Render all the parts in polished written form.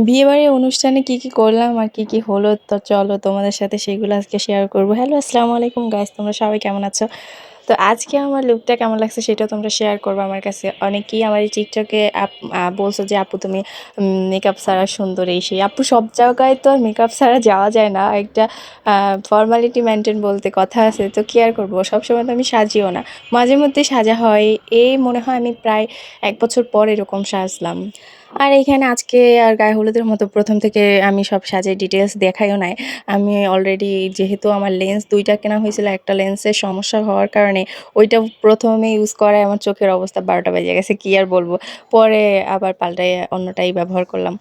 বিয়েবাড়ির অনুষ্ঠানে কি করলাম আর কি হলো তো চলো তোমাদের সাথে সেগুলো আজকে শেয়ার করব। হ্যালো, আসসালামু আলাইকুম গাইস, তোমরা সবাই কেমন আছো? তো আজকে আমার লুকটা কেমন লাগছে সেটা তোমরা শেয়ার করবো। আমার কাছে অনেকেই আমার এই টিকটকে বলছো যে আপু তুমি মেকআপ ছাড়া সুন্দর, এই সেই। আপু সব জায়গায় তো আর মেকআপ ছাড়া যাওয়া যায় না, একটা ফর্মালিটি মেনটেন বলতে কথা আছে, তো কি আর করবো, সবসময় তো আমি সাজিও না, মাঝে মধ্যে সাজা হয়। এই মনে হয় আমি প্রায় 1 বছর পর এরকম সাজলাম। আর এইখানে আজকে আর গায়ে হলুদের মতো প্রথম থেকে আমি সব সাজের ডিটেলস দেখাইও নাই। আমি অলরেডি, যেহেতু আমার লেন্স 2টা কেনা হয়েছিল, একটা লেন্সের সমস্যা হওয়ার কারণে ওইটা প্রথমে ইউজ করায় আমার চোখের অবস্থা 12টা বেজে গেছে, কি আর বলবো। পরে আবার পাল্টাই অন্যটাই ব্যবহার করলাম।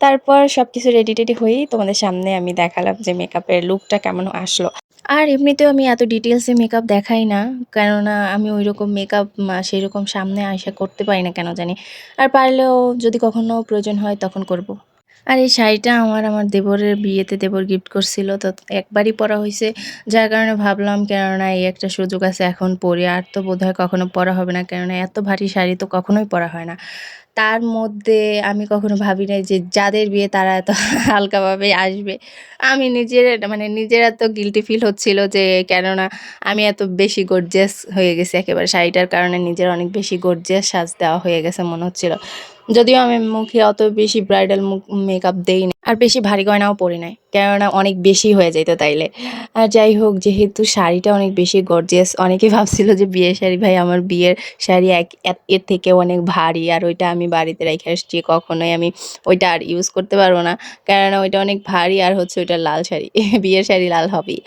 তারপর সব কিছু রেডি টেডি হয়েই তোমাদের সামনে আমি দেখালাম যে মেকআপের লুকটা কেমন আসলো। আর এমনিতেও আমি এত ডিটেলসে মেকআপ দেখাই না, কেননা আমি ওইরকম মেকআপ সেইরকম সামনে আশা করতে পারি না কেন জানি। আর পারলেও যদি কখনো প্রয়োজন হয় তখন করব। আর এই শাড়িটা আমার দেবরের বিয়েতে দেবর গিফট করছিল, তো একবারই পরা হয়েছে, যার কারণে ভাবলাম কেননা এই একটা সুযোগ আছে এখন পরি, আর তো বোধহয় কখনো পরা হবে না, কেননা এত ভারী শাড়ি তো কখনোই পরা হয় না। তার মধ্যে আমি কখনো ভাবি নাই যে যাদের বিয়ে তারা এত হালকাভাবে আসবে। আমি নিজের এত গিল্টি ফিল হচ্ছিল যে কেননা আমি এত বেশি গর্জিয়াস হয়ে গেছি, একেবারে শাড়িটার কারণে নিজের অনেক বেশি গর্জিয়াস সাজ দেওয়া হয়ে গেছে মনে হচ্ছিল। যদিও আমি মুখে অত বেশি ব্রাইডাল মেকআপ দেইনি, আর বেশি ভারী গয়নাও পরি নাই, কেননা অনেক বেশি হয়ে যেত তাইলে। আর যাই হোক, যেহেতু শাড়িটা অনেক বেশি গর্জিয়াস, অনেকেই ভাবছিল যে বিয়ের শাড়ি, ভাই আমার বিয়ের শাড়ি এর থেকে অনেক ভারী, আর ওইটা আমি বাড়িতে রেখে আসছি, কখনোই আমি ওইটা আর ইউজ করতে পারবো না, কেননা ওইটা অনেক ভারী, আর হচ্ছে ওইটা লাল শাড়ি বিয়ের শাড়ি লাল হবেই।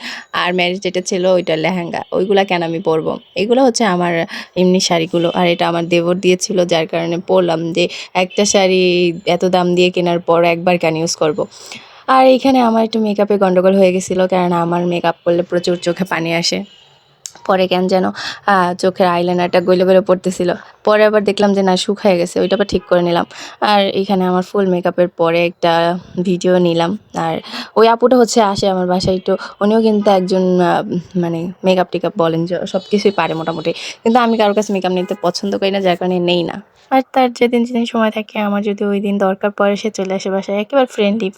আর ম্যারেজ যেটা ছিল ওইটা লেহেঙ্গা, ওইগুলা কেন আমি পরবো। এগুলো হচ্ছে আমার এমনি শাড়িগুলো, আর এটা আমার দেবর দিয়েছিল, যার কারণে পরলাম যে একটা শাড়ি এত দাম দিয়ে কেনার পর একবার কেন ইউজ করব। আর এইখানে আমার একটু মেকআপে গন্ডগোল হয়ে গেছিলো, কারণ আমার মেকআপ করলে প্রচুর চোখে পানি আসে। পরে কেন যেন চোখের আইলাইনারটা গলে গলে পড়তেছিল। পরে আবার দেখলাম যে না, শুকায় গেছে, ওইটা আবার ঠিক করে নিলাম। আর এখানে আমার ফুল মেকআপের পরে একটা ভিডিও নিলাম। আর ওই আপুটা হচ্ছে আসে আমার বাসায় একটু, উনিও কিন্তু একজন মানে মেকআপ টেকআপ বলেন যে সব কিছুই পারে মোটামুটি, কিন্তু আমি কারোর কাছে মেকআপ নিতে পছন্দ করি না, যার কারণে নেই না। আর তার যেদিন যেদিন সময় থাকে, আমার যদি ওই দিন দরকার পড়ে, সে চলে আসে বাসায়, একেবারে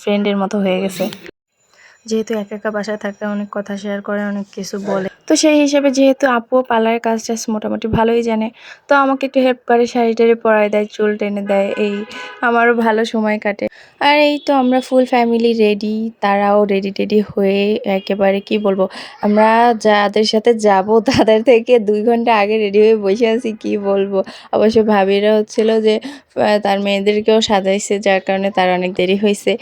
ফ্রেন্ডের মতো হয়ে গেছে। যেহেতু একা একা বাসায় থাকে, অনেক কথা শেয়ার করে, অনেক কিছু বলে, তো সেই হিসেবে যেহেতু আপু পার্লারের কাজ টাজ মোটামুটি ভালোই জানে, তো আমাকে একটু হেল্প করে, শাড়ি টাড়ি পরায় দেয়, চুল টেনে দেয়, এই আমারও ভালো সময় কাটে। আর এই তো আমরা ফুল ফ্যামিলি রেডি, তারাও রেডি টেডি হয়ে একেবারে কি বলবো, আমরা যাদের সাথে যাব তাদের থেকে 2 ঘন্টা আগে রেডি হয়ে বসে আছি, কি বলবো। অবশ্য ভাবিরা হচ্ছিল যে তার মেয়েদেরকেও সাজাইছে, যার কারণে তার অনেক দেরি হয়েছে।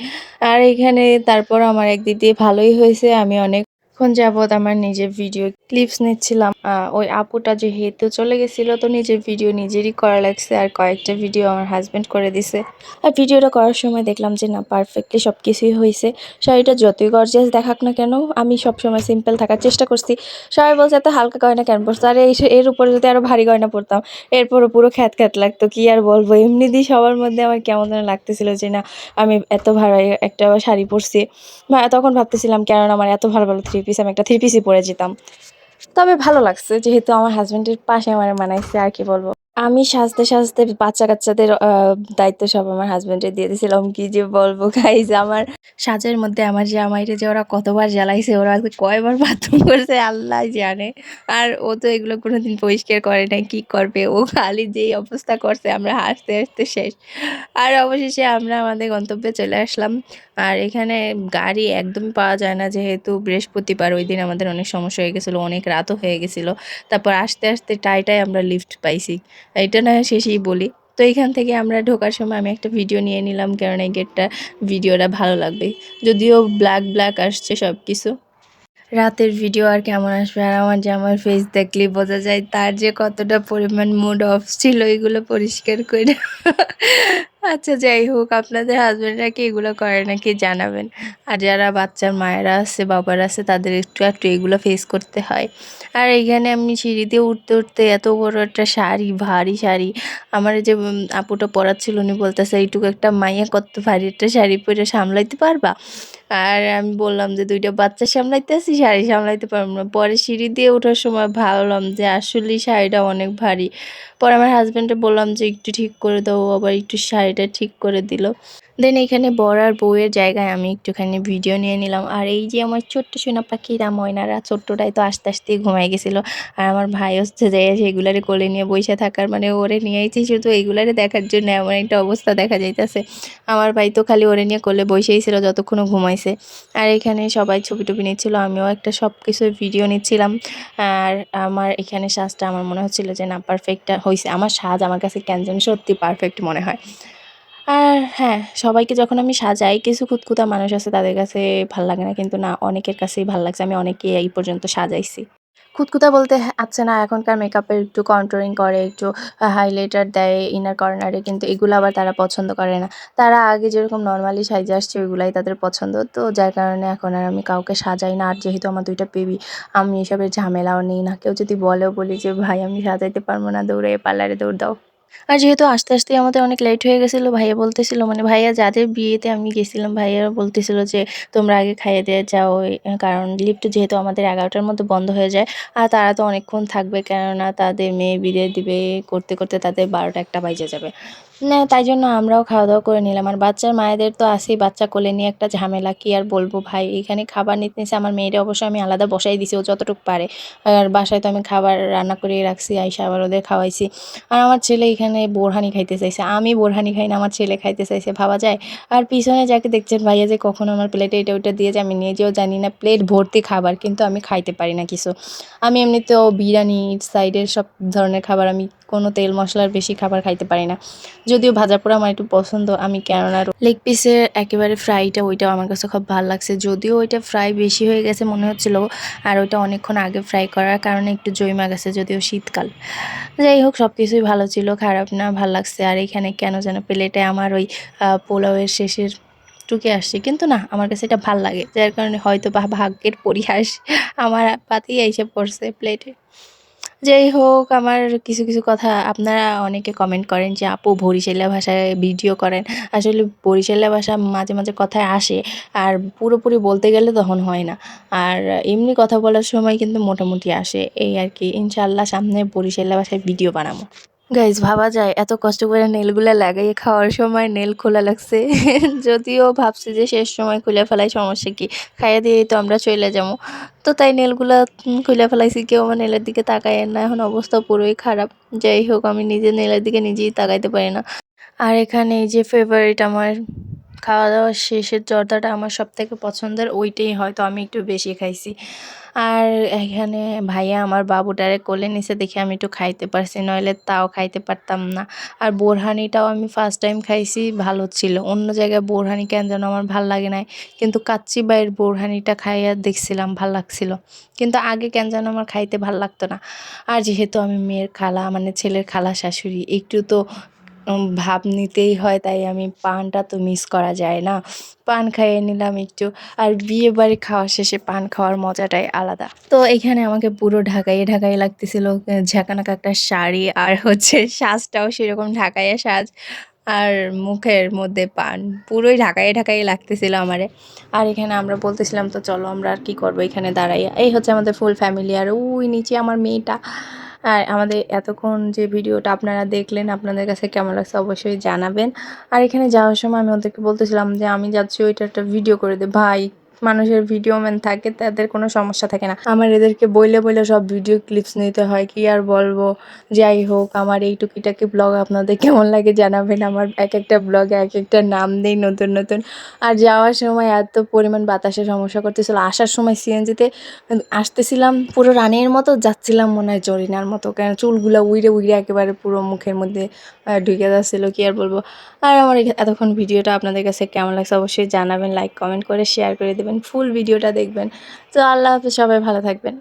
আর এখানে তারপর আমার একদিক দিয়ে ভালোই হয়েছে, আমি অনেকক্ষণ যাবৎ আমার নিজের ভিডিও ক্লিপস নিচ্ছিলাম। ওই আপুটা যেহেতু চলে গেছিলো, তো নিজের ভিডিও নিজেরই করা লাগছে, আর কয়েকটা ভিডিও আমার হাজব্যান্ড করে দিছে। আর ভিডিওটা করার সময় দেখলাম যে না, পারফেক্টলি সব কিছুই হয়েছে। শাড়িটা যতই গর্জিয়াস দেখাক না কেন, আমি সবসময় সিম্পল থাকার চেষ্টা করছি। সবাই বলছে এত হালকা গয়না কেন পরছো, আর এর উপরে যদি আরো ভারী গয়না পরতাম, এরপরও পুরো খ্যাত খ্যাত লাগতো, কি আর বলবো। এমনি দিয়ে সবার মধ্যে আমার কেমন যেন লাগতেছিল যে না, আমি এত ভারী একটা শাড়ি পরছি। তখন ভাবতেছিলাম, কেননা আমার এত ভালো ভালো থ্রি পিস, আমি একটা থ্রি পিসই পরে যেতাম। তবে ভালো লাগছে, যেহেতু আমার হাজবেন্ডের পাশে আমার মানাইছে, আর কি বলবো। আমি সাজতে সাজতে বাচ্চা কাচ্চাদের দায়িত্ব সব আমার হাজবেন্ডে দিয়ে দিয়েছিলাম, কি যে বলবো গাইজ। আমার সাজের মধ্যে আমার জামাইরে যে ওরা কতবার জ্বালাইছে, ওরা কয়বার বাথরুম করছে আল্লাহ জানে। আর ও তো এগুলো কোনোদিন পরিষ্কার করে নাই, কি করবে, ও খালি যেই অবস্থা করছে, আমরা হাসতে হাসতে শেষ। আর অবশেষে আমরা আমাদের গন্তব্যে চলে আসলাম। আর এখানে গাড়ি একদমই পাওয়া যায় না, যেহেতু বৃহস্পতিবার, ওই দিন আমাদের অনেক সমস্যা হয়ে গেছিলো, অনেক রাতও হয়ে গেছিলো। তারপর আস্তে আস্তে টাইটায় আমরা লিফট পাইছি, এটা না শেষেই বলি। তো এইখান থেকে আমরা ঢোকার সময় আমি একটা ভিডিও নিয়ে নিলাম, কারণ এই গেটটা ভিডিওটা ভালো লাগবে, যদিও ব্ল্যাক ব্ল্যাক আসছে সব কিছু। রাতের ভিডিও আর কেমন আসবে, আর আমার জামার ফেস দেখলেই বোঝা যায় তার যে কতটা পরিমাণ মুড অফ ছিল, এগুলো পরিষ্কার করে। আচ্ছা যাই হোক, আপনাদের হাজব্যান্ডরা কি এগুলো করে নাকি জানাবেন। আর যারা বাচ্চার মায়েরা আছে, বাবারা আছে, তাদের একটু একটু এগুলো ফেস করতে হয়। আর এইখানে আমি সিঁড়ি দিয়ে উঠতে উঠতে, এত বড় একটা শাড়ি, ভারী শাড়ি, আমার যে আপুটা পরাচ্ছিল, উনি বলতেছে এইটুকু একটা মাইয়া কত ভারী একটা শাড়ি পরে সামলাইতে পারবা। আর আমি বললাম যে 2টা বাচ্চা সামলাইতেছি, শাড়ি সামলাইতে পারবো না। পরে সিঁড়ি দিয়ে ওঠার সময় ভাবলাম যে আসলেই শাড়িটা অনেক ভারী। পরে আমার হাজব্যান্ডে বললাম যে একটু ঠিক করে দাও, আবার একটু শাড়িটা এটা ঠিক করে দিল। দেন এখানে বর আর বউয়ের জায়গায় আমি একটুখানি ভিডিও নিয়ে নিলাম। আর এই যে আমার ছোট্ট সোনা পাখিরা ময়নারা, ছোট্টটাই তো আস্তে আস্তেই ঘুমাই গেছিল। আর আমার ভাই হচ্ছে যে সেগুলারে কোলে নিয়ে বইসা থাকার মানে ওরে নিয়েছি শুধু এইগুলারে দেখার জন্য, এমন একটা অবস্থা দেখা যাইতেছে। আমার ভাই তো খালি ওরে নিয়ে কোলে বসেই ছিল যতক্ষণ ঘুমাইছে। আর এখানে সবাই ছবি টবি নিচ্ছিল, আমিও একটা সব কিছু ভিডিও নিচ্ছিলাম। আর আমার এখানে সাজটা আমার মনে হচ্ছিল যে না পারফেক্টটা হয়েছে। আমার সাজ আমার কাছে কেন যেন সত্যি পারফেক্ট মনে হয়। আর হ্যাঁ, সবাইকে যখন আমি সাজাই, কিছু খুঁতখুঁতা মানুষ আছে তাদের কাছে ভাল লাগে না, কিন্তু না, অনেকের কাছেই ভাল লাগছে। আমি অনেককে এই পর্যন্ত সাজাইছি। খুঁতখুঁতা বলতে আছে না, এখনকার মেকআপে একটু কন্ট্রোলিং করে, একটু হাইলাইটার দেয় ইনার কর্নারে, কিন্তু এগুলো আবার তারা পছন্দ করে না। তারা আগে যেরকম নর্মালি সাইজে আসছে ওইগুলাই তাদের পছন্দ। তো যার কারণে এখন আর আমি কাউকে সাজাই না। আর যেহেতু আমার 2টা বেবি, আমি এসবের ঝামেলাও নেই না। কেউ যদি বলেও বলি যে ভাই আমি সাজাইতে পারবো না, দৌড়ে পার্লারে দৌড় দাও। আর যেহেতু আস্তে, আস্তেই আমাদের অনেক লেট হয়ে গেছিলো, ভাইয়া বলতেছিল, মানে ভাইয়া যাদের বিয়েতে আমি গেছিলাম, ভাইয়ারা বলতেছিল যে তোমরা আগে খাইয়ে দিয়ে যাও। কারণ লিফট যেহেতু আমাদের 11টার মধ্যে বন্ধ হয়ে যায়, আর তারা তো অনেকক্ষণ থাকবে, কেননা তাদের মেয়ে বিয়ে দিবে করতে, করতে তাদের 12টা 1টা বাজে যাবে। না, তাই জন্য আমরাও খাওয়া-দাওয়া করে নিলাম। আর বাচ্চার মায়েদের তো আছেই, বাচ্চা কোলে নিয়ে একটা ঝামেলা, কি আর বলবো ভাই। এখানে খাবার নিতে আমার মেয়েটা অবশ্য আমি আলাদা বসাই দিছি, ও যতটুকু পারে। আর বাসায় তো আমি খাবার রান্না করেই রাখছি, আইসা আবার ওদের খাওয়াইছি। আর আমার ছেলে এখানে বোরহানি খাইতে চাইছে। আমি বোরহানি খাই না, আমার ছেলে খাইতে চাইছে, ভাবা যায়? আর পিছনে যাকে দেখছেন ভাইয়া যে কখনো আমার প্লেটে এটা ওটা দিয়ে যায়, আমি নিজেও জানি না। প্লেট ভর্তি খাবার, কিন্তু আমি খাইতে পারি না কিছু। আমি এমনিতেও বিরিয়ানি সাইডের সব ধরনের খাবার, আমি কোনো তেল মশলার বেশি খাবার খাইতে পারি না। যদিও ভাজা পোড়া আমার একটু পছন্দ, আমি কেননা লেগ পিসের একেবারে ফ্রাইটা ওইটাও আমার কাছে খুব ভালো লাগছে। যদিও ওইটা ফ্রাই বেশি হয়ে গেছে মনে হচ্ছিল, আর ওইটা অনেকক্ষণ আগে ফ্রাই করার কারণে একটু জইমা গেছে, যদিও শীতকাল। যাই হোক, সব কিছুই ভালো ছিল, খারাপ না, ভাল লাগছে। আর এখানে কেন যেন প্লেটে আমার ওই পোলাওয়ের শেষের টুকে আসছে, কিন্তু না, আমার কাছে এটা ভাল লাগে, যার কারণে হয়তো বা ভাগ্যের পরিহাস আমার পাতেই এসে পড়ছে প্লেটে। যাই হোক, আমার কিছু, কিছু কথা আপনারা অনেকে কমেন্ট করেন যে আপু বরিশালিয়া ভাষায় ভিডিও করেন। আসলে বরিশালিয়া ভাষা মাঝে, মাঝে কথায় আসে, আর পুরোপুরি বলতে গেলে তখন হয় না। আর এমনি কথা বলার সময় কিন্তু মোটামুটি আসে, এই আর কি। ইনশাআল্লাহ সামনে বরিশালিয়া ভাষায় ভিডিও বানাবো। গাইজ, ভাবা যায় এত কষ্ট করে নেলগুলা লাগাইয়ে খাওয়ার সময় নেল খোলা লাগছে। যদিও ভাবছি যে শেষ সময় খুলে ফেলাই, সমস্যা কি, খাইয়ে দিয়েই তো আমরা চলে যাবো। তো তাই নেলগুলা খুলে ফেলাইছি, কেউ আমার নেলের দিকে তাকায় না, এখন অবস্থা পুরোই খারাপ। যাই হোক, আমি নিজে নেলের দিকে নিজেই তাকাইতে পারি না। আর এখানে এই যে ফেভারিট আমার খাওয়া দাওয়ার শেষের জর্দাটা আমার সবথেকে পছন্দের, ওইটাই হয়তো আমি একটু বেশি খাইছি। আর এখানে ভাইয়া আমার বাবুটারে কোলে নিছে দেখে আমি একটু খাইতে পারছি, নইলে তাও খাইতে পারতাম না। আর বোরহানিটাও আমি ফার্স্ট টাইম খাইছি, ভালো ছিল। অন্য জায়গায় বোরহানি কেন যেন আমার ভাল লাগে নাই, কিন্তু কাচ্চি বাইয়ের বোরহানিটা খাইয়া দেখছিলাম, ভাল লাগছিল। কিন্তু আগে কেন যেন আমার খাইতে ভাল লাগতো না। আর যেহেতু আমি মেয়ের খালা, মানে ছেলের খালা শাশুড়ি, একটু তো ভাব নিতেই হয়, তাই আমি পানটা তো মিস করা যায় না। পান খাইয়ে নিলাম একটু। আর বিয়েবাড়ি খাওয়া শেষে পান খাওয়ার মজাটাই আলাদা। তো এখানে আমাকে পুরো ঢাকাইয়ে ঢাকাইয়ে লাগতেছিল, ঝাঁকানাকা একটা শাড়ি, আর হচ্ছে সাজটাও সেরকম ঢাকাইয়া সাজ, আর মুখের মধ্যে পান, পুরোই ঢাকাইয়ে ঢাকাইয়ে লাগতেছিল আমারে। আর এখানে আমরা বলতেছিলাম তো চলো আমরা আর কি করবো এখানে দাঁড়াইয়া। এই হচ্ছে আমাদের ফুল ফ্যামিলি, আর ওই নিচে আমার মেয়েটা। আর আমাদের এতক্ষণ যে ভিডিওটা আপনারা দেখলেন, আপনাদের কাছে কেমন লাগছে অবশ্যই জানাবেন। আর এখানে যাওয়ার সময় আমি ওদেরকে বলতেছিলাম যে আমি যাচ্ছি, ওইটা একটা ভিডিও করে দে ভাই। মানুষের ভিডিও ম্যান থাকে, তাদের কোনো সমস্যা থাকে না। আমার এদেরকে বইলে বইলে সব ভিডিও ক্লিপস নিতে হয়, কি আর বলবো। যাই হোক, আমার এই টুকিটাকি ব্লগ আপনাদের কেমন লাগে জানাবেন। আমার এক একটা ব্লগে এক একটা নাম দেই নতুন নতুন। আর যাওয়ার সময় এত পরিমাণ বাতাসের সমস্যা করতেছিল, আসার সময় সিএনজিতে আসতেছিলাম পুরো রানীর মতো, যাচ্ছিলাম মনে হয় জরিনার মতো, কেন চুলগুলো উইড়ে উইড়ে একেবারে পুরো মুখের মধ্যে ঢুকে যাচ্ছিলো, কি আর বলবো। আর আমার এতক্ষণ ভিডিওটা আপনাদের কাছে কেমন লাগছে অবশ্যই জানাবেন, লাইক কমেন্ট করে শেয়ার করে দেবেন, ফুল ভিডিওটা দেখবেন। তো আল্লাহ হাফেজ, সবাই ভালো থাকবেন।